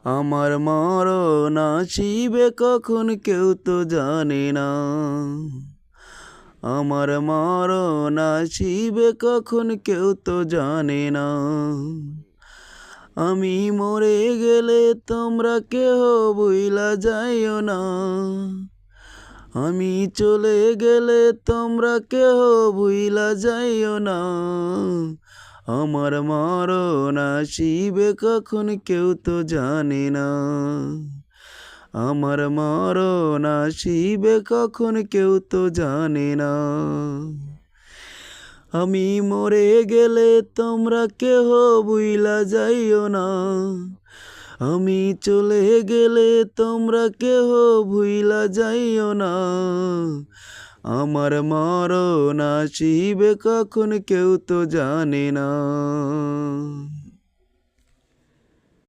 আমার মরণ আসিবে কখন কেউ তো জানে না। আমার মরণ আসিবে কখন কেউ তো জানে না। আমি মরে গেলে তোমরা কেহ ভুইলা যাইও না। আমি চলে গেলে তোমরা কেহ ভুইলা যাইও না। আমার মরণ আসিবে কখন কেউ তো জানে না। আমার মরণ আসিবে কখন কেউ তো জানে না। আমি মরে গেলে তোমরা কেহ ভুইলা যাইও না। আমি চলে গেলে তোমরা কেহ ভুইলা যাইও না। আমার মরণ আসিবে কখন কেউ তো জানে না।